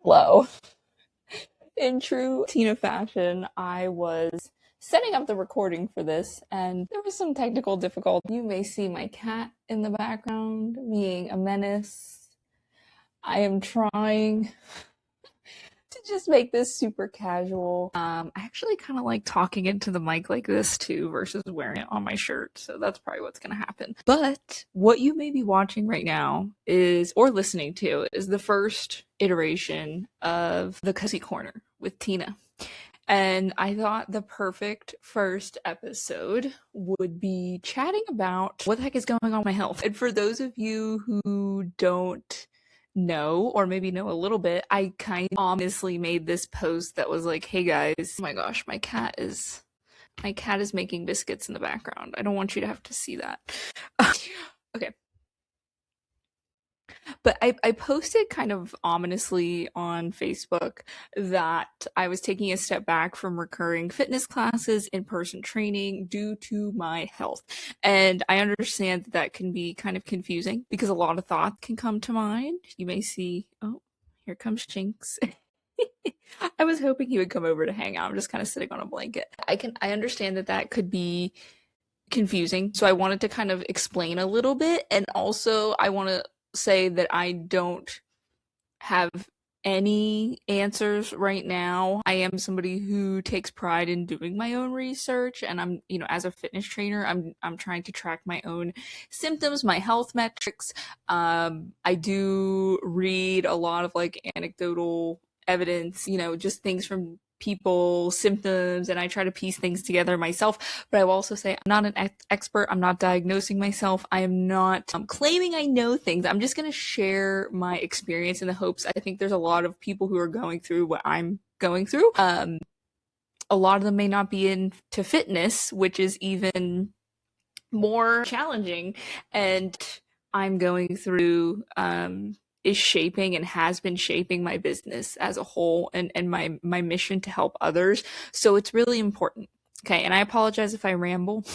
Hello. In true Tina fashion, I was setting up the recording for this and there was some technical difficulty. You may see my cat in the background being a menace. I am trying to just make this super casual. I actually kind of like talking into the mic like this too versus wearing it on my shirt. So that's probably what's going to happen. But what you may be watching right now is, or listening to, is the first iteration of the Cozy Corner with Tina. And I thought the perfect first episode would be chatting about what the heck is going on with my health. And for those of you who don't know, or maybe know a little bit, I kind of ominously made this post that was like, hey guys, oh my gosh, my cat is making biscuits in the background. I don't want you to have to see that. Okay. But I posted kind of ominously on Facebook that I was taking a step back from recurring fitness classes, in-person training due to my health. And I understand that that can be kind of confusing because a lot of thought can come to mind. You may see, oh, here comes Jinx. I was hoping he would come over to hang out. I'm just kind of sitting on a blanket. I understand that that could be confusing. So I wanted to kind of explain a little bit. And also I want to say that I don't have any answers right now. I am somebody who takes pride in doing my own research, and I'm, as a fitness trainer, I'm trying to track my own symptoms, my health metrics. I do read a lot of like anecdotal evidence, just things from people, symptoms, and I try to piece things together myself. But I will also say I'm not an expert. I'm not diagnosing myself. I am not claiming I know things. I'm just going to share my experience in the hopes. I think there's a lot of people who are going through what I'm going through. A lot of them may not be into fitness, which is even more challenging. And I'm going through is shaping and has been shaping my business as a whole and my mission to help others. So it's really important. Okay, and I apologize if I ramble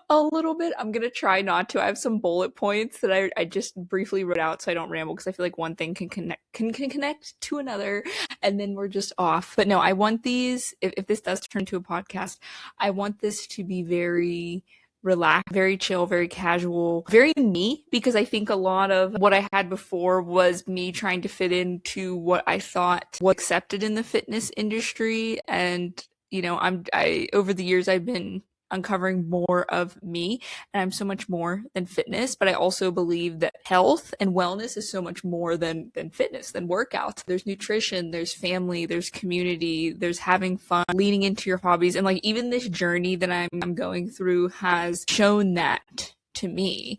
a little bit. I'm gonna try not to. I have some bullet points that I just briefly wrote out so I don't ramble because I feel like one thing can connect to another and then we're just off. But no, I want these, if this does turn into a podcast, I want this to be very relaxed, very chill, very casual, very me, because I think a lot of what I had before was me trying to fit into what I thought was accepted in the fitness industry. And, I over the years, I've been uncovering more of me, and I'm so much more than fitness. But I also believe that health and wellness is so much more than fitness, than workouts. There's nutrition, there's family, there's community, there's having fun, leaning into your hobbies. And like even this journey that I'm going through has shown that to me,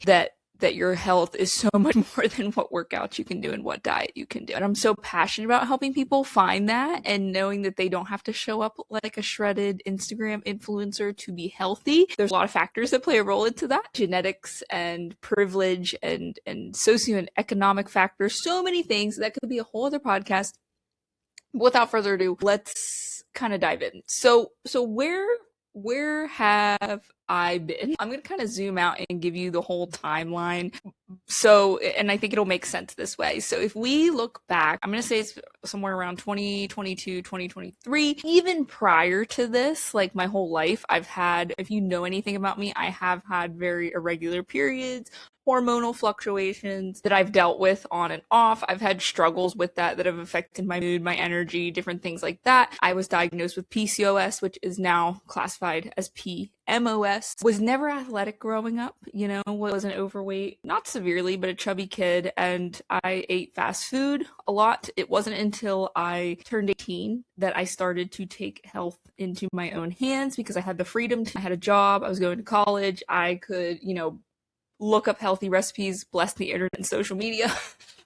that your health is so much more than what workouts you can do and what diet you can do. And I'm so passionate about helping people find that and knowing that they don't have to show up like a shredded Instagram influencer to be healthy. There's a lot of factors that play a role into that. Genetics and privilege and socioeconomic factors, so many things that could be a whole other podcast. Without further ado, let's kind of dive in. So where have I been? I'm going to kind of zoom out and give you the whole timeline. So, and I think it'll make sense this way. So if we look back, I'm going to say it's somewhere around 2022, 2023. Even prior to this, like my whole life, I've had, if you know anything about me, I have had very irregular periods, hormonal fluctuations that I've dealt with on and off. I've had struggles with that have affected my mood, my energy, different things like that. I was diagnosed with PCOS, which is now classified as PMOS. Was never athletic growing up, wasn't overweight, not severely, but a chubby kid, and I ate fast food a lot. It wasn't until I turned 18 that I started to take health into my own hands because I had the freedom I had a job, I was going to college, I could, look up healthy recipes, bless the internet and social media.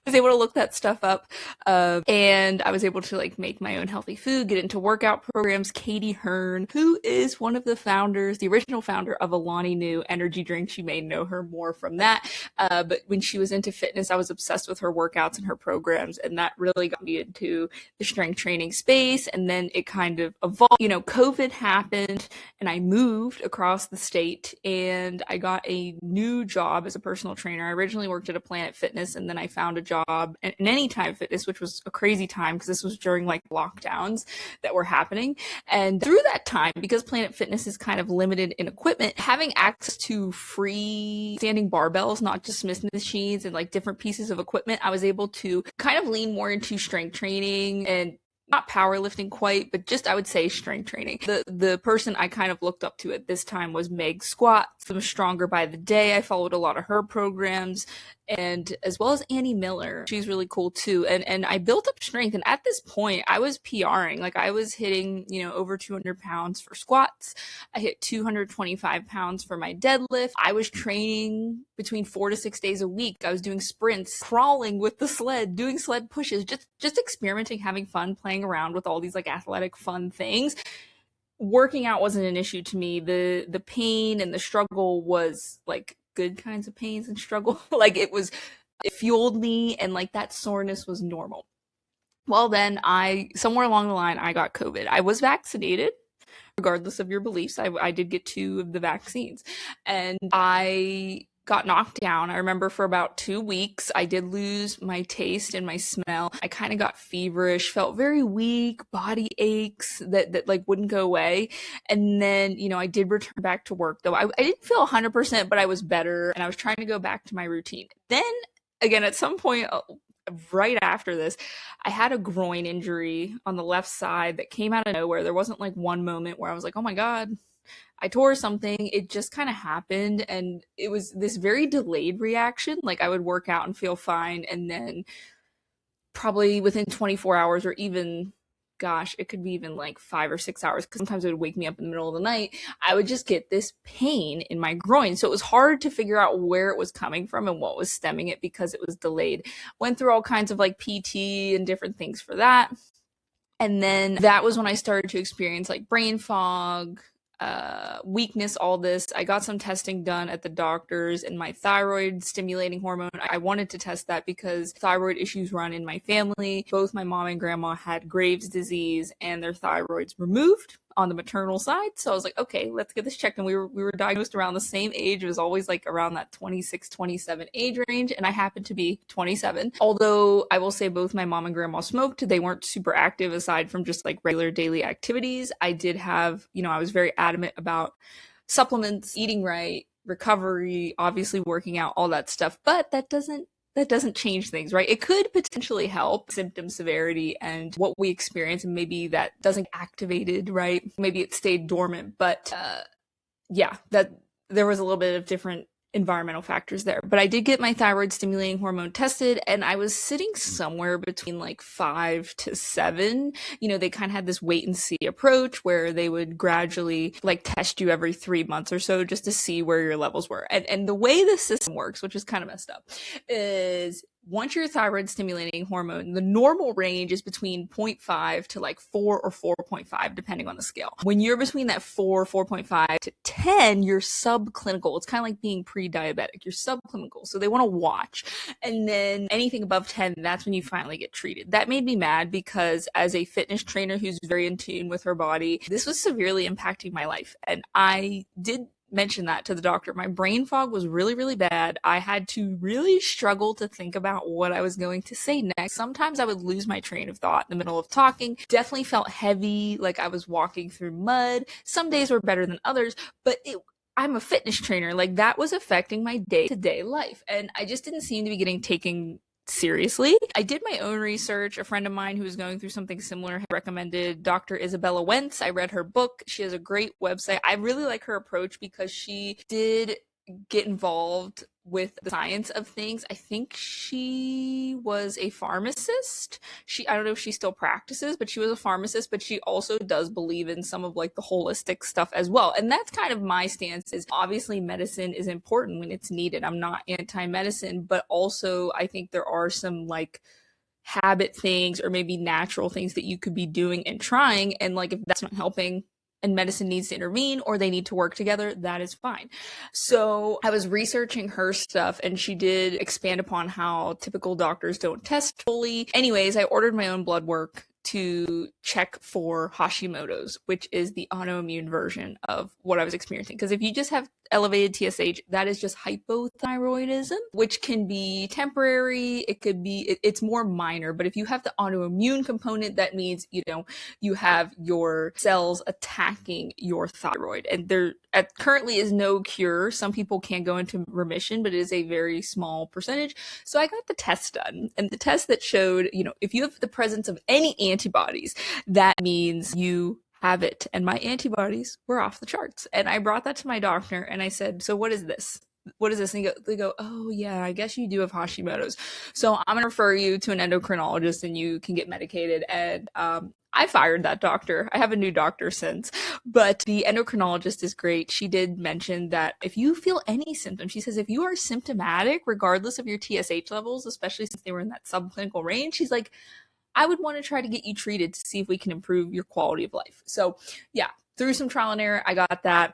I was able to look that stuff up, and I was able to like make my own healthy food, get into workout programs. Katie Hearn, who is one of the founders, the original founder of Alani Nu energy drinks, you may know her more from that. But when she was into fitness, I was obsessed with her workouts and her programs, and that really got me into the strength training space. And then it kind of evolved. COVID happened, and I moved across the state, and I got a new job as a personal trainer. I originally worked at a Planet Fitness, and then I found a job job in any type of fitness, which was a crazy time because this was during like lockdowns that were happening. And through that time, because Planet Fitness is kind of limited in equipment, having access to free standing barbells, not just Smith machines and like different pieces of equipment, I was able to kind of lean more into strength training and not powerlifting quite, but just I would say strength training. The person I kind of looked up to at this time was Meg Squat from Stronger by the Day. I followed a lot of her programs, and as well as Annie Miller. She's really cool too. And I built up strength. And at this point, I was PRing. Like I was hitting, over 200 pounds for squats. I hit 225 pounds for my deadlift. I was training between 4 to 6 days a week. I was doing sprints, crawling with the sled, doing sled pushes, just experimenting, having fun, playing around with all these like athletic fun things. Working out wasn't an issue to me. The pain and the struggle was like good kinds of pains and struggle. Like it fueled me, and like that soreness was normal. Well, then somewhere along the line, I got COVID. I was vaccinated, regardless of your beliefs. I did get 2 of the vaccines, and I got knocked down. I remember for about 2 weeks, I did lose my taste and my smell. I kind of got feverish, felt very weak, body aches that like wouldn't go away. And then, I did return back to work though. I didn't feel 100%, but I was better and I was trying to go back to my routine. Then again, at some point, right after this, I had a groin injury on the left side that came out of nowhere. There wasn't like one moment where I was like, oh my God, I tore something. It just kind of happened, and it was this very delayed reaction. Like I would work out and feel fine, and then probably within 24 hours or even, gosh, it could be even like 5 or 6 hours, because sometimes it would wake me up in the middle of the night, I would just get this pain in my groin. So it was hard to figure out where it was coming from and what was stemming it because it was delayed. Went through all kinds of like PT and different things for that. And then that was when I started to experience like brain fog, weakness, all this. I got some testing done at the doctor's, and my thyroid stimulating hormone, I wanted to test that because thyroid issues run in my family. Both my mom and grandma had Graves' disease and their thyroids removed on the maternal side. So I was like, okay, let's get this checked. And we were diagnosed around the same age. It was always like around that 26, 27 age range. And I happened to be 27. Although I will say both my mom and grandma smoked. They weren't super active aside from just like regular daily activities. I did have, I was very adamant about supplements, eating right, recovery, obviously working out, all that stuff. But that doesn't change things, right? It could potentially help symptom severity and what we experience, and maybe that doesn't activated, right? Maybe it stayed dormant, but that there was a little bit of different environmental factors there. But I did get my thyroid stimulating hormone tested, and I was sitting somewhere between like 5 to 7. They kind of had this wait and see approach where they would gradually like test you every 3 months or so just to see where your levels were. And the way the system works, which is kind of messed up, is once your thyroid stimulating hormone, the normal range is between 0.5 to like 4 or 4.5, depending on the scale. When you're between that 4, 4.5 to 10, you're subclinical. It's kind of like being pre-diabetic. You're subclinical. So they want to watch. And then anything above 10, that's when you finally get treated. That made me mad because as a fitness trainer who's very in tune with her body, this was severely impacting my life. And I did mention that to the doctor. My brain fog was really, really bad. I had to really struggle to think about what I was going to say next. Sometimes I would lose my train of thought in the middle of talking. Definitely felt heavy, like I was walking through mud. Some days were better than others, but I'm a fitness trainer. Like that was affecting my day-to-day life. And I just didn't seem to be getting taken seriously. I did my own research. A friend of mine who was going through something similar had recommended Dr. Isabella Wentz. I read her book. She has a great website. I really like her approach because she did get involved with the science of things. I think she was a pharmacist. I don't know if she still practices, but she was a pharmacist, but she also does believe in some of like the holistic stuff as well. And that's kind of my stance, is obviously medicine is important when it's needed. I'm not anti-medicine, but also I think there are some like habit things or maybe natural things that you could be doing and trying. And like, if that's not helping, and medicine needs to intervene or they need to work together, that is fine. So I was researching her stuff, and she did expand upon how typical doctors don't test fully. Anyways, I ordered my own blood work to check for Hashimoto's, which is the autoimmune version of what I was experiencing. Because if you just have elevated TSH, that is just hypothyroidism, which can be temporary. It could be, it's more minor, but if you have the autoimmune component, that means, you have your cells attacking your thyroid, and there currently is no cure. Some people can go into remission, but it is a very small percentage. So I got the test done, and the test that showed, if you have the presence of any antibodies, that means you have it. And my antibodies were off the charts. And I brought that to my doctor and I said, so what is this? What is this? And they go, oh yeah, I guess you do have Hashimoto's. So I'm going to refer you to an endocrinologist and you can get medicated. And I fired that doctor. I have a new doctor since, but the endocrinologist is great. She did mention that if you feel any symptoms, she says, if you are symptomatic, regardless of your TSH levels, especially since they were in that subclinical range, she's like, I would want to try to get you treated to see if we can improve your quality of life. So yeah, through some trial and error, I got that.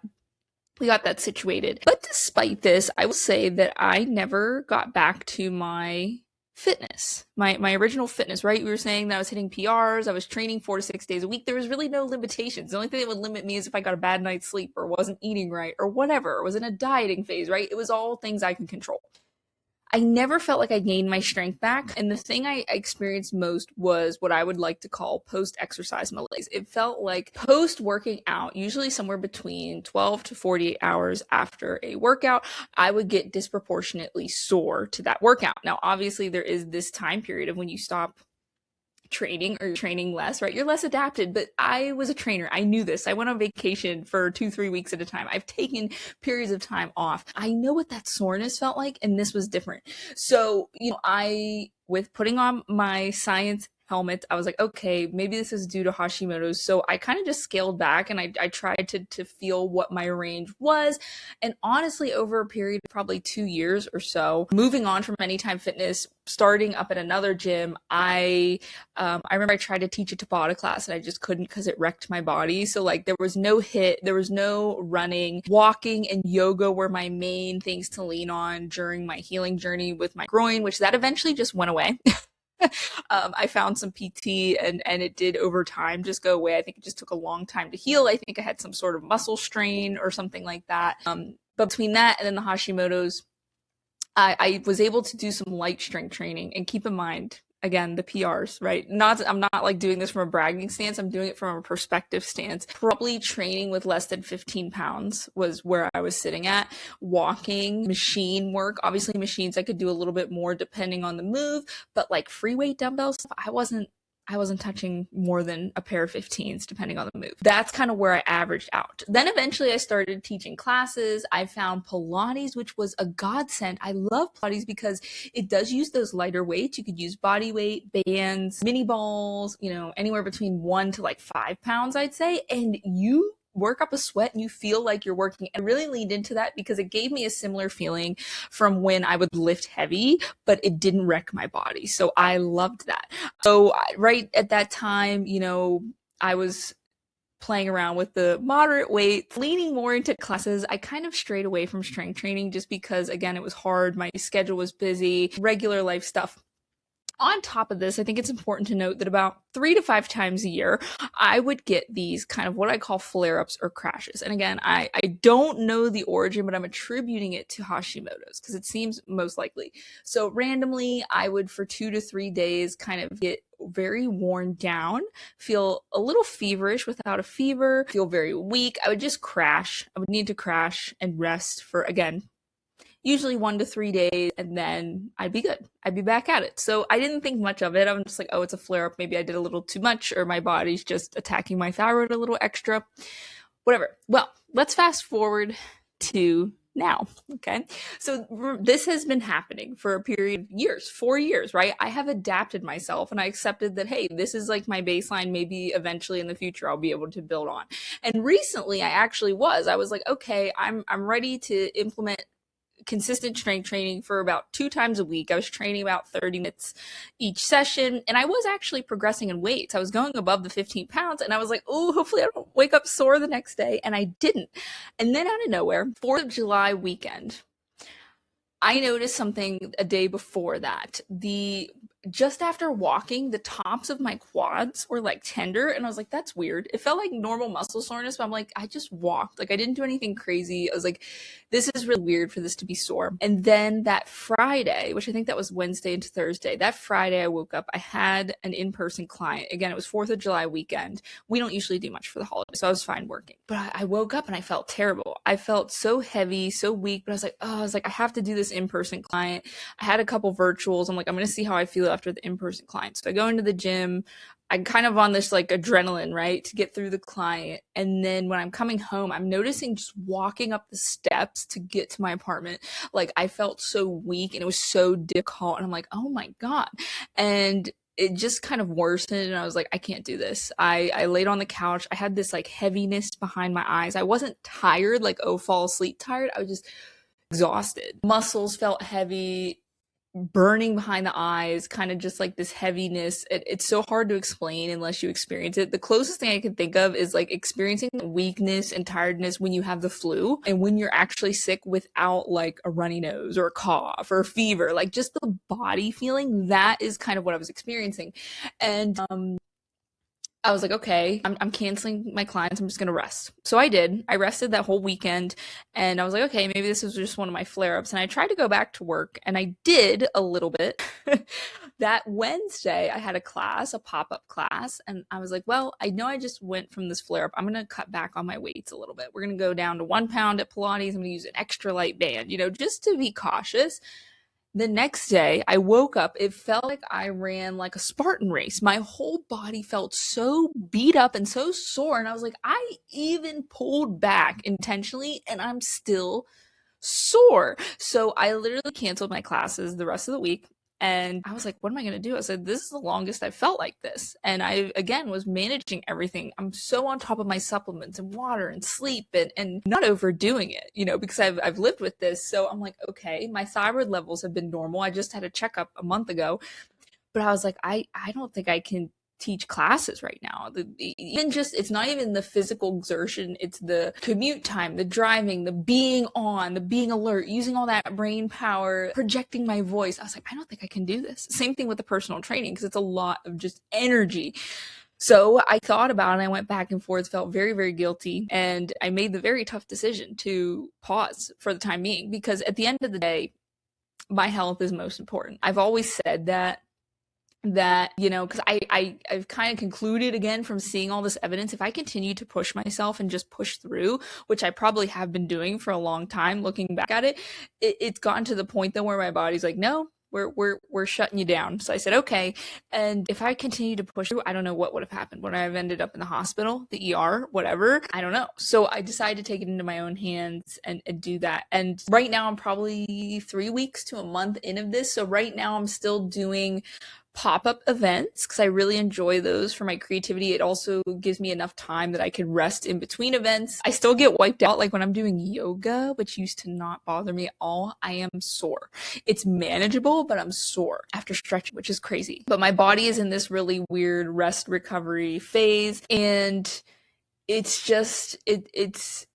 We got that situated. But despite this, I will say that I never got back to my fitness, my original fitness, right? We were saying that I was hitting PRs. I was training 4 to 6 days a week. There was really no limitations. The only thing that would limit me is if I got a bad night's sleep or wasn't eating right or whatever, or was in a dieting phase, right? It was all things I could control. I never felt like I gained my strength back. And the thing I experienced most was what I would like to call post-exercise malaise. It felt like post-working out, usually somewhere between 12 to 48 hours after a workout, I would get disproportionately sore to that workout. Now, obviously, there is this time period of when you stop training or training less, right? You're less adapted, but I was a trainer. I knew this. I went on vacation for 2-3 weeks at a time. I've taken periods of time off. I know what that soreness felt like, and this was different. So, with putting on my science helmet, I was like, okay, maybe this is due to Hashimoto's. So I kind of just scaled back and I tried to feel what my range was. And honestly, over a period of probably 2 years or so, moving on from Anytime Fitness, starting up at another gym, I remember I tried to teach a Tabata class and I just couldn't because it wrecked my body. So like there was no HIIT, there was no running. Walking and yoga were my main things to lean on during my healing journey with my groin, which that eventually just went away. I found some PT and it did over time just go away. I think it just took a long time to heal. I think I had some sort of muscle strain or something like that. But between that and then the Hashimoto's, I was able to do some light strength training. And keep in mind, again, the PRs, right? I'm not like doing this from a bragging stance. I'm doing it from a perspective stance. Probably training with less than 15 pounds was where I was sitting at. Walking, machine work. Obviously machines I could do a little bit more depending on the move, but like free weight dumbbells, I wasn't touching more than a pair of 15s depending on the move. That's kind of where I averaged out. Then eventually I started teaching classes. I found Pilates, which was a godsend. I love Pilates because it does use those lighter weights. You could use body weight, bands, mini balls, anywhere between 1 to like 5 pounds, I'd say. And you work up a sweat and you feel like you're working. And really leaned into that because it gave me a similar feeling from when I would lift heavy, but it didn't wreck my body. So I loved that. So right at that time, I was playing around with the moderate weight, leaning more into classes. I kind of strayed away from strength training just because, again, it was hard. My schedule was busy, regular life stuff. On top of this, I think it's important to note that about 3 to 5 times a year, I would get these kind of what I call flare-ups or crashes. And again, I don't know the origin, but I'm attributing it to Hashimoto's because it seems most likely. So randomly, I would for 2 to 3 days kind of get very worn down, feel a little feverish without a fever, feel very weak. I would just crash. I would need to crash and rest for, again, usually 1 to 3 days, and then I'd be good. I'd be back at it. So I didn't think much of it. I'm just like, oh, it's a flare up. Maybe I did a little too much, or my body's just attacking my thyroid a little extra, whatever. Well, let's fast forward to now. Okay. So this has been happening for a period of years, 4 years, right? I have adapted myself and I accepted that, hey, this is like my baseline. Maybe eventually in the future, I'll be able to build on. And recently I was like, okay, I'm ready to implement consistent strength training for about 2 times a week. I was training about 30 minutes each session, and I was actually progressing in weights. I was going above the 15 pounds, and I was like, oh, hopefully I don't wake up sore the next day, and I didn't. And then out of nowhere, 4th of July weekend, I noticed something a day before that. just after walking, the tops of my quads were like tender, and I was like, that's weird. It felt like normal muscle soreness, but I'm like, I just walked. Like, I didn't do anything crazy. I was like, this is really weird for this to be sore. And then that Friday, which I think that was Wednesday into Thursday, that Friday I woke up, I had an in-person client. Again, it was 4th of July weekend. We don't usually do much for the holidays, so I was fine working. But I woke up and I felt terrible. I felt so heavy, so weak, but I was like, I have to do this in-person client. I had a couple virtuals. I'm like, I'm going to see how I feel after the in-person client. So I go into the gym. I'm kind of on this like adrenaline, right, to get through the client. And then when I'm coming home, I'm noticing just walking up the steps to get to my apartment, like I felt so weak and it was so difficult. And I'm like, oh my God. And it just kind of worsened, and I was like, I can't do this. I laid on the couch. I had this like heaviness behind my eyes. I wasn't tired, like, oh, fall asleep tired. I was just exhausted. Muscles felt heavy, burning behind the eyes, kind of just like this heaviness. It's so hard to explain unless you experience it. The closest thing I can think of is like experiencing weakness and tiredness when you have the flu and when you're actually sick without like a runny nose or a cough or a fever, like just the body feeling. That is kind of what I was experiencing. And I was like, okay, I'm canceling my clients. I'm just going to rest. So I did. I rested that whole weekend, and I was like, okay, maybe this was just one of my flare-ups. And I tried to go back to work, and I did a little bit. That Wednesday, I had a class, a pop-up class, and I was like, well, I know I just went from this flare-up. I'm going to cut back on my weights a little bit. We're going to go down to 1 pound at Pilates. I'm going to use an extra light band, just to be cautious. The next day, I woke up, it felt like I ran like a Spartan race. My whole body felt so beat up and so sore. And I was like, I even pulled back intentionally and I'm still sore. So I literally canceled my classes the rest of the week. And I was like, what am I going to do? I said, this is the longest I felt like this. And I, again, was managing everything. I'm so on top of my supplements and water and sleep and not overdoing it, because I've lived with this. So I'm like, okay, my thyroid levels have been normal. I just had a checkup a month ago. But I was like, I don't think I can teach classes right now. It's not even the physical exertion, it's the commute time, the driving, the being on, the being alert, using all that brain power, projecting my voice. I was like, I don't think I can do this. Same thing with the personal training, because it's a lot of just energy. So I thought about it, and I went back and forth, felt very, very guilty, and I made the very tough decision to pause for the time being, because at the end of the day, my health is most important. I've always said that because I've kind of concluded, again, from seeing all this evidence, if I continue to push myself and just push through, which I probably have been doing for a long time, looking back at it's gotten to the point though where my body's like, no, we're shutting you down. So I said, okay. And if I continue to push through, I don't know what would have happened. Would I have ended up in the hospital, the ER, whatever? I don't know. So I decided to take it into my own hands and do that. And right now I'm probably 3 weeks to a month into this. So right now I'm still doing pop-up events because I really enjoy those for my creativity. It also gives me enough time that I can rest in between events. I still get wiped out like when I'm doing yoga, which used to not bother me at all. I am sore. It's manageable, but I'm sore after stretching, which is crazy. But my body is in this really weird rest recovery phase, and it's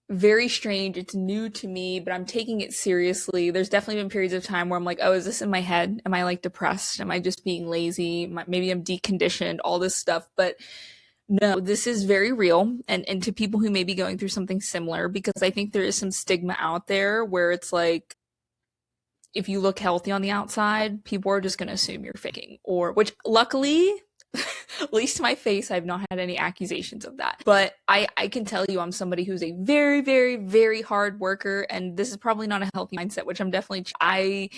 very strange. It's new to me, but I'm taking it seriously. There's definitely been periods of time where I'm like, oh, is this in my head? Am I like depressed? Am I just being lazy? Maybe I'm deconditioned, all this stuff. But no, this is very real. And to people who may be going through something similar, because I think there is some stigma out there where it's like, if you look healthy on the outside, people are just going to assume you're faking, which luckily, at least to my face, I've not had any accusations of that. But I can tell you I'm somebody who's a very, very, very hard worker, and this is probably not a healthy mindset, which I'm definitely, I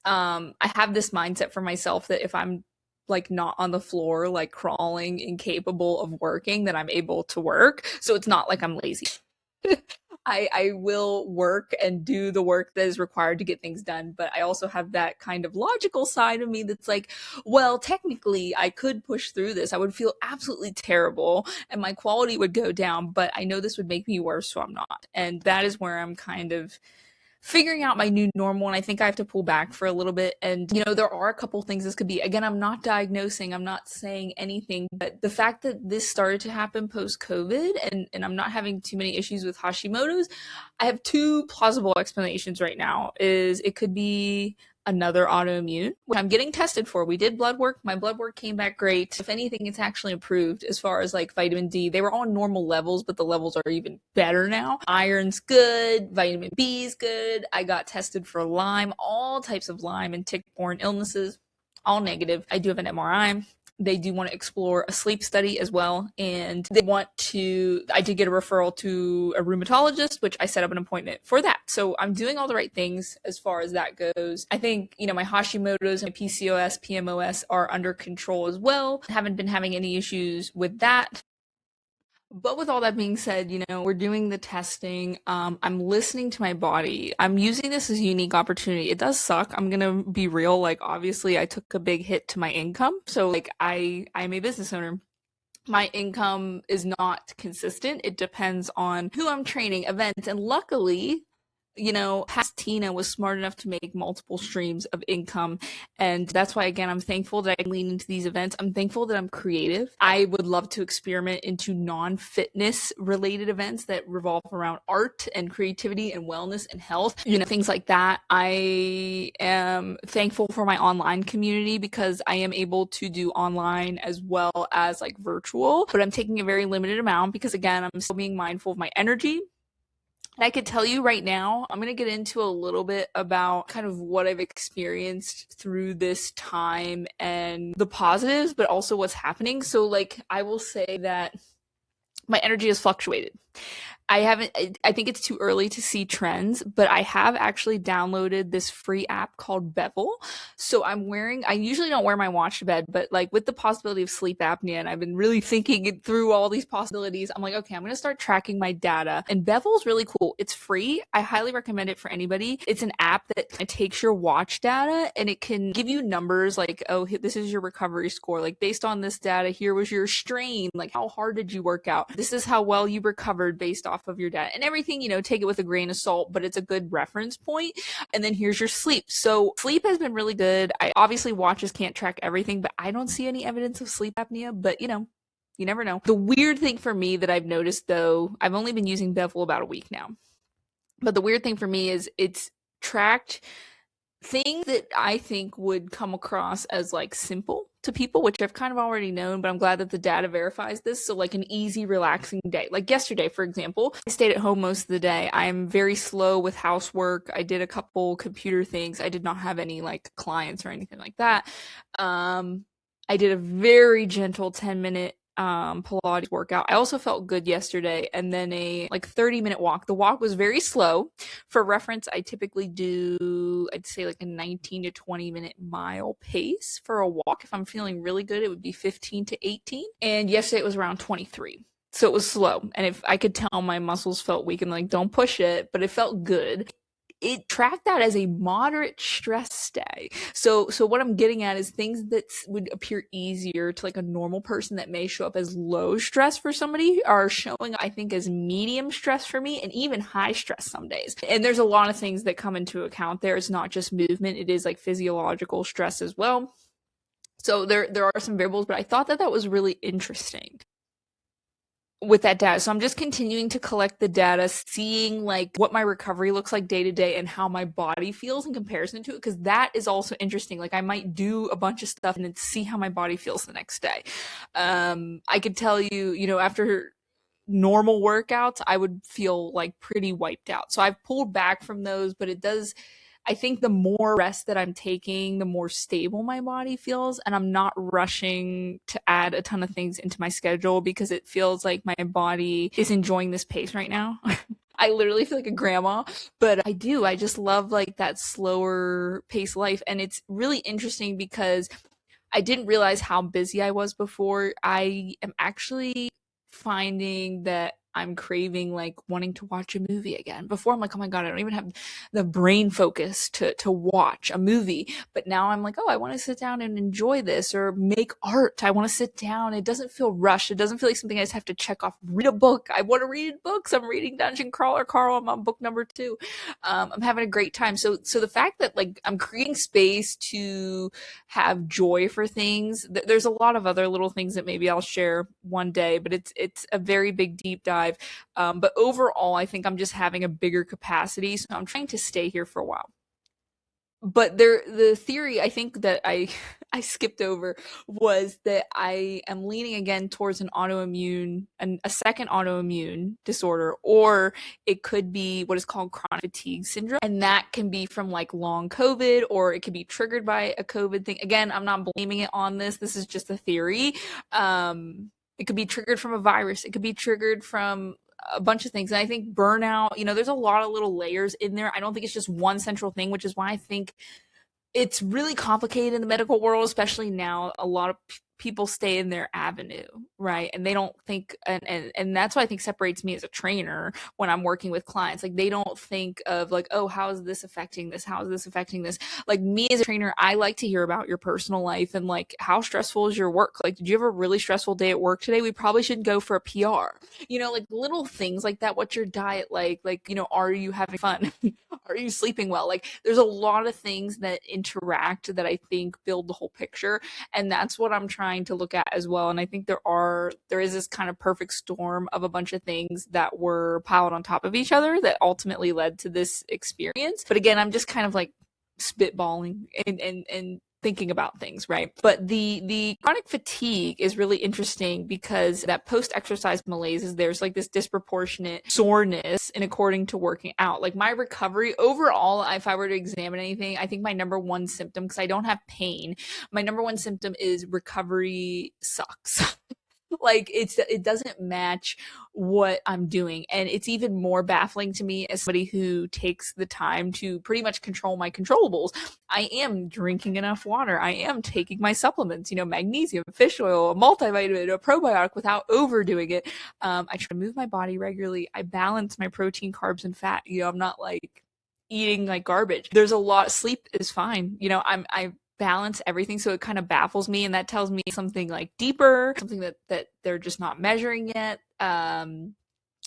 have this mindset for myself that if I'm like not on the floor, like crawling, incapable of working, then I'm able to work. So it's not like I'm lazy. I will work and do the work that is required to get things done. But I also have that kind of logical side of me that's like, well, technically I could push through this. I would feel absolutely terrible and my quality would go down, but I know this would make me worse, so I'm not. And that is where I'm kind of figuring out my new normal, and I think I have to pull back for a little bit. And there are a couple things this could be. Again, I'm not diagnosing, I'm not saying anything, but the fact that this started to happen post-COVID, and I'm not having too many issues with Hashimoto's, I have two plausible explanations right now. Is it could be another autoimmune, which I'm getting tested for. We did blood work. My blood work came back great. If anything, it's actually improved as far as like vitamin D. They were all normal levels, but the levels are even better now. Iron's good. Vitamin B is good. I got tested for Lyme, all types of Lyme and tick-borne illnesses, all negative. I do have an MRI. They do want to explore a sleep study as well. And I did get a referral to a rheumatologist, which I set up an appointment for that. So I'm doing all the right things as far as that goes. I think, my Hashimoto's and my PCOS, PMOS are under control as well. I haven't been having any issues with that. But with all that being said, we're doing the testing. I'm listening to my body. I'm using this as a unique opportunity. It does suck. I'm gonna be real. Like, obviously, I took a big hit to my income. So, like, I'm a business owner. My income is not consistent. It depends on who I'm training, events, and luckily, past Tina was smart enough to make multiple streams of income. And that's why, again, I'm thankful that I can lean into these events. I'm thankful that I'm creative. I would love to experiment into non-fitness related events that revolve around art and creativity and wellness and health, things like that. I am thankful for my online community because I am able to do online as well as like virtual, but I'm taking a very limited amount because, again, I'm still being mindful of my energy. And I could tell you right now, I'm going to get into a little bit about kind of what I've experienced through this time and the positives, but also what's happening. So, like, I will say that my energy has fluctuated. I think it's too early to see trends, but I have actually downloaded this free app called Bevel. So I usually don't wear my watch to bed, but like with the possibility of sleep apnea, and I've been really thinking through all these possibilities, I'm like, okay, I'm going to start tracking my data. And Bevel is really cool. It's free. I highly recommend it for anybody. It's an app that takes your watch data and it can give you numbers like, oh, this is your recovery score. Like, based on this data, here was your strain. Like, how hard did you work out? This is how well you recovered based off of your data, and everything, take it with a grain of salt, but it's a good reference point. And then here's your sleep. So sleep has been really good. Obviously watches can't track everything, but I don't see any evidence of sleep apnea, but you never know. The weird thing for me that I've noticed, though, I've only been using Bevel about a week now, but the weird thing for me is it's tracked things that I think would come across as like simple to people, which I've kind of already known, but I'm glad that the data verifies this. So like an easy, relaxing day. Like yesterday, for example, I stayed at home most of the day. I'm very slow with housework. I did a couple computer things. I did not have any like clients or anything like that. I did a very gentle 10-minute Pilates workout. I also felt good yesterday, and then a like 30-minute walk. The walk was very slow. For reference, I typically do, I'd say like a 19 to 20-minute mile pace for a walk. If I'm feeling really good, it would be 15 to 18. And yesterday it was around 23. So it was slow. And if I could tell my muscles felt weak and like, don't push it, but it felt good. It tracked that as a moderate stress day. So what I'm getting at is things that would appear easier to like a normal person that may show up as low stress for somebody are showing, I think, as medium stress for me, and even high stress some days. And there's a lot of things that come into account there. It's not just movement. It is like physiological stress as well. So there are some variables, but I thought that was really interesting with that data. So I'm just continuing to collect the data, seeing like what my recovery looks like day to day and how my body feels in comparison to it, because that is also interesting. Like, I might do a bunch of stuff and then see how my body feels the next day. I could tell you, after normal workouts, I would feel like pretty wiped out. So I've pulled back from those, but I think the more rest that I'm taking, the more stable my body feels, and I'm not rushing to add a ton of things into my schedule because it feels like my body is enjoying this pace right now. I literally feel like a grandma, but I just love like that slower pace life. And it's really interesting because I didn't realize how busy I was before. I am actually finding that I'm craving like wanting to watch a movie again. Before I'm like, oh my God, I don't even have the brain focus to watch a movie. But now I'm like, oh, I want to sit down and enjoy this, or make art. I want to sit down. It doesn't feel rushed. It doesn't feel like something I just have to check off. Read a book. I want to read books. I'm reading Dungeon Crawler Carl. I'm on book number 2. I'm having a great time. So the fact that like I'm creating space to have joy for things, there's a lot of other little things that maybe I'll share one day, but it's a very big deep dive. But overall, I think I'm just having a bigger capacity, so I'm trying to stay here for a while. but the theory I think that I skipped over was that I am leaning again towards an autoimmune and a second autoimmune disorder, or it could be what is called chronic fatigue syndrome, and that can be from like long COVID, or it could be triggered by a COVID thing. Again, I'm not blaming it on this. This is just a theory. It could be triggered from a virus. It could be triggered from a bunch of things. And I think burnout, there's a lot of little layers in there. I don't think it's just one central thing, which is why I think it's really complicated in the medical world, especially now. A lot of people stay in their avenue, right? And they don't think, and that's what I think separates me as a trainer when I'm working with clients. Like, they don't think of like, oh, how is this affecting this? How is this affecting this? Like, me as a trainer, I like to hear about your personal life and like, how stressful is your work? Like, did you have a really stressful day at work today? We probably should go for a PR. Like little things like that. What's your diet like? Like, are you having fun? Are you sleeping well? Like, there's a lot of things that interact that I think build the whole picture. And that's what I'm trying to look at as well. And I think there is this kind of perfect storm of a bunch of things that were piled on top of each other that ultimately led to this experience. But again, I'm just kind of like spitballing and thinking about things, right? But the chronic fatigue is really interesting because that post-exercise malaise is there's like this disproportionate soreness in according to working out. Like, my recovery overall, if I were to examine anything, I think my number one symptom, because I don't have pain, my number one symptom is recovery sucks. Like, it doesn't match what I'm doing. And it's even more baffling to me as somebody who takes the time to pretty much control my controllables. I am drinking enough water. I am taking my supplements, magnesium, fish oil, a multivitamin, a probiotic, without overdoing it. I try to move my body regularly. I balance my protein, carbs, and fat. I'm not like eating like garbage. There's a lot. Sleep is fine. I balance everything, so it kind of baffles me, and that tells me something like deeper, something that they're just not measuring yet. And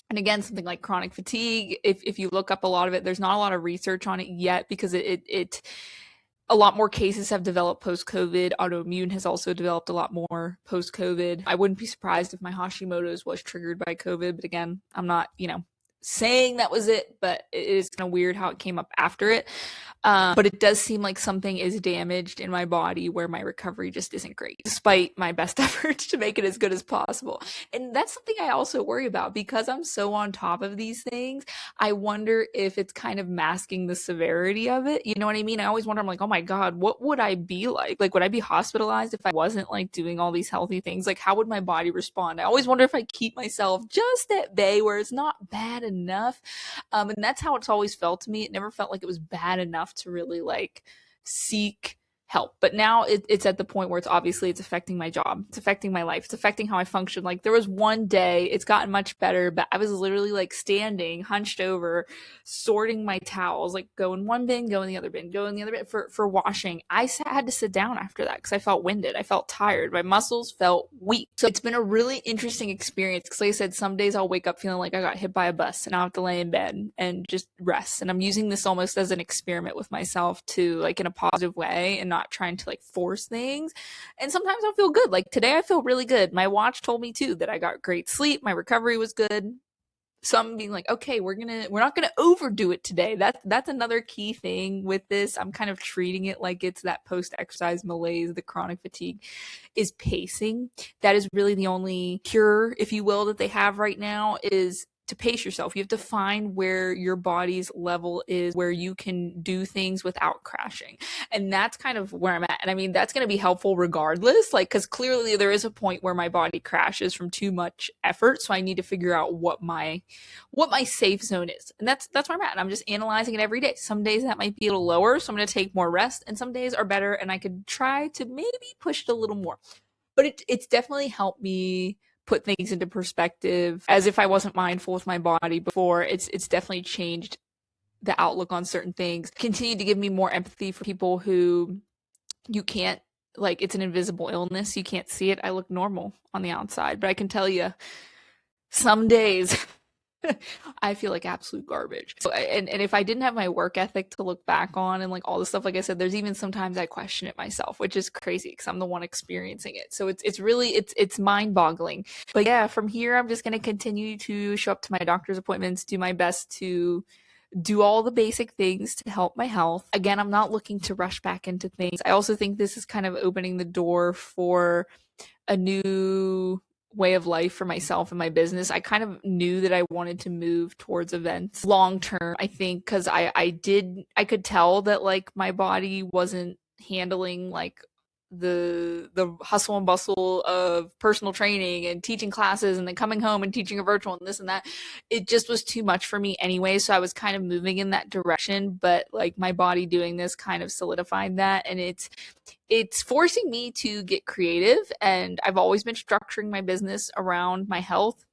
again, something like chronic fatigue, if you look up a lot of it, there's not a lot of research on it yet, because it a lot more cases have developed post-COVID. Autoimmune has also developed a lot more post-COVID. I wouldn't be surprised if my Hashimoto's was triggered by COVID, but again, I'm not saying that was it, but it is kind of weird how it came up after it. But it does seem like something is damaged in my body where my recovery just isn't great, despite my best efforts to make it as good as possible. And that's something I also worry about, because I'm so on top of these things. I wonder if it's kind of masking the severity of it. You know what I mean? I always wonder, I'm like, oh my God, what would I be like? Like, would I be hospitalized if I wasn't like doing all these healthy things? Like, how would my body respond? I always wonder if I keep myself just at bay where it's not bad enough. And that's how it's always felt to me. It never felt like it was bad enough to really like seek help. But now it's at the point where it's affecting my job. It's affecting my life. It's affecting how I function. Like, there was one day, it's gotten much better, but I was literally like standing, hunched over, sorting my towels, like go in one bin, go in the other bin, go in the other bin for washing. I had to sit down after that because I felt winded. I felt tired. My muscles felt weak. So it's been a really interesting experience, because like I said, some days I'll wake up feeling like I got hit by a bus and I'll have to lay in bed and just rest. And I'm using this almost as an experiment with myself, to like, in a positive way, and not trying to like force things. And sometimes I'll feel good. Like today I feel really good. My watch told me too that I got great sleep. My recovery was good. So I'm being like, okay, we're not gonna overdo it today. That's another key thing with this. I'm kind of treating it like it's that post-exercise malaise, the chronic fatigue, is pacing. That is really the only cure, if you will, that they have right now, is to pace yourself. You have to find where your body's level is, where you can do things without crashing. And that's kind of where I'm at. And I mean, that's going to be helpful regardless, like, because clearly there is a point where my body crashes from too much effort. So I need to figure out what my safe zone is. And that's where I'm at. And I'm just analyzing it every day. Some days that might be a little lower, so I'm going to take more rest. And some days are better, and I could try to maybe push it a little more. But it's definitely helped me put things into perspective, as if I wasn't mindful with my body before. It's definitely changed the outlook on certain things. Continued to give me more empathy for people who you can't, like, it's an invisible illness. You can't see it. I look normal on the outside, but I can tell you, some days I feel like absolute garbage. So, and if I didn't have my work ethic to look back on and like all the stuff, like I said, there's even sometimes I question it myself, which is crazy because I'm the one experiencing it. So it's really mind boggling. But yeah, from here, I'm just going to continue to show up to my doctor's appointments, do my best to do all the basic things to help my health. Again, I'm not looking to rush back into things. I also think this is kind of opening the door for a new way of life for myself and my business. I kind of knew that I wanted to move towards events long term. I think because I could tell that like my body wasn't handling like the hustle and bustle of personal training and teaching classes and then coming home and teaching a virtual and this and that. It just was too much for me anyway, so I was kind of moving in that direction, but like my body doing this kind of solidified that, and it's forcing me to get creative. And I've always been structuring my business around my health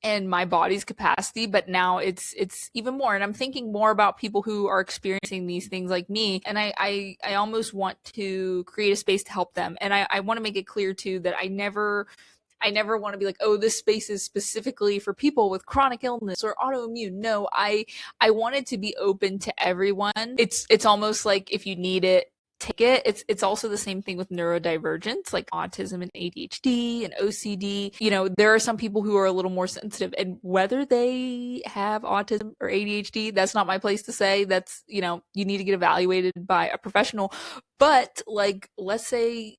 and my body's capacity, but now it's even more. And I'm thinking more about people who are experiencing these things like me, and I almost want to create a space to help them. And I want to make it clear too that I never want to be like, oh, this space is specifically for people with chronic illness or autoimmune. No, I want it to be open to everyone. It's almost like if you need it, take it. It's also the same thing with neurodivergence, like autism and ADHD and OCD. You know, there are some people who are a little more sensitive, and whether they have autism or ADHD, that's not my place to say. That's, you know, you need to get evaluated by a professional. But like, let's say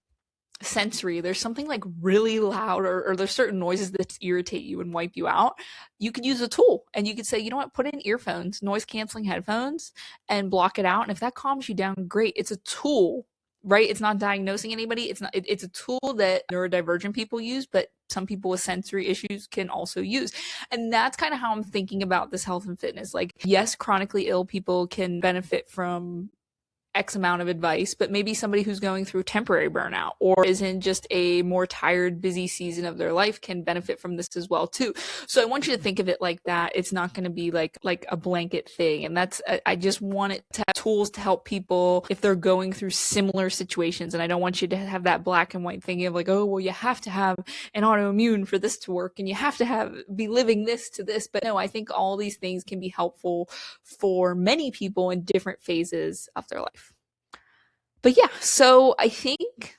sensory, there's something like really loud, or there's certain noises that irritate you and wipe you out. You could use a tool, and you could say, you know what, put in earphones, noise canceling headphones, and block it out. And if that calms you down, great. It's a tool, right? It's not diagnosing anybody. It's a tool that neurodivergent people use, but some people with sensory issues can also use. And that's kind of how I'm thinking about this health and fitness. Like, yes, chronically ill people can benefit from X amount of advice, but maybe somebody who's going through temporary burnout or is in just a more tired, busy season of their life can benefit from this as well too. So I want you to think of it like that. It's not going to be like a blanket thing. And that's, I just want it to have tools to help people if they're going through similar situations. And I don't want you to have that black and white thinking of like, oh, well, you have to have an autoimmune for this to work and you have to be living this to this. But no, I think all these things can be helpful for many people in different phases of their life. But yeah, so I think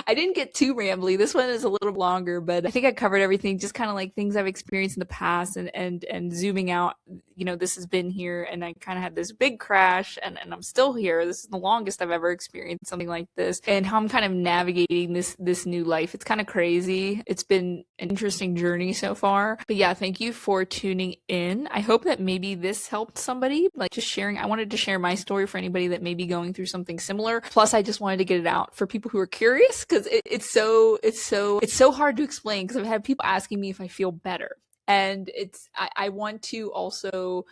I didn't get too rambly. This one is a little longer, but I think I covered everything, just kind of like things I've experienced in the past, and zooming out, you know, this has been here, and I kind of had this big crash, and I'm still here. This is the longest I've ever experienced something like this, and how I'm kind of navigating this new life. It's kind of crazy. It's been an interesting journey so far. But yeah, thank you for tuning in. I hope that maybe this helped somebody, like just sharing. I wanted to share my story for anybody that may be going through something similar. Plus, I just wanted to get it out for people who are curious, because it's so hard to explain, because I've had people asking me if I feel better. And I want to also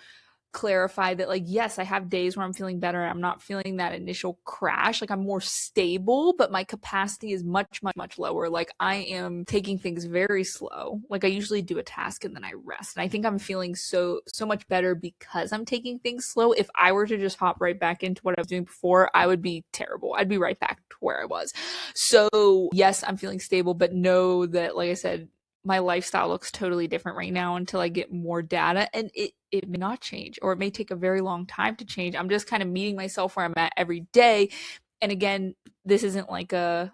clarify that, like, yes, I have days where I'm feeling better. I'm not feeling that initial crash. Like, I'm more stable, but my capacity is much, much, much lower. Like, I am taking things very slow. Like, I usually do a task and then I rest. And I think I'm feeling so much better because I'm taking things slow. If I were to just hop right back into what I was doing before, I would be terrible. I'd be right back to where I was. So yes, I'm feeling stable, but know that, like I said, my lifestyle looks totally different right now until I get more data, and it may not change, or it may take a very long time to change. I'm just kind of meeting myself where I'm at every day. And again, this isn't like a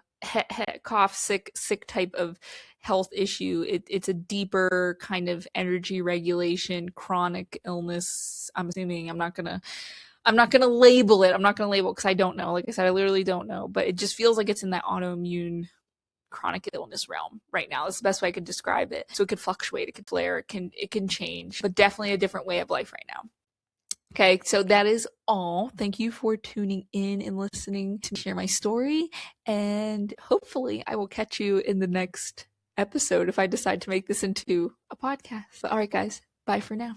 cough, sick type of health issue. It's a deeper kind of energy regulation, chronic illness. I'm assuming I'm not gonna label it. I'm not gonna label it because I don't know. Like I said, I literally don't know, but it just feels like it's in that autoimmune chronic illness realm right now. That's the best way I could describe it. So it could fluctuate, it could flare, it can change, but definitely a different way of life right now. Okay, so that is all. Thank you for tuning in and listening to me share my story, and hopefully I will catch you in the next episode if I decide to make this into a podcast. All right, guys, bye for now.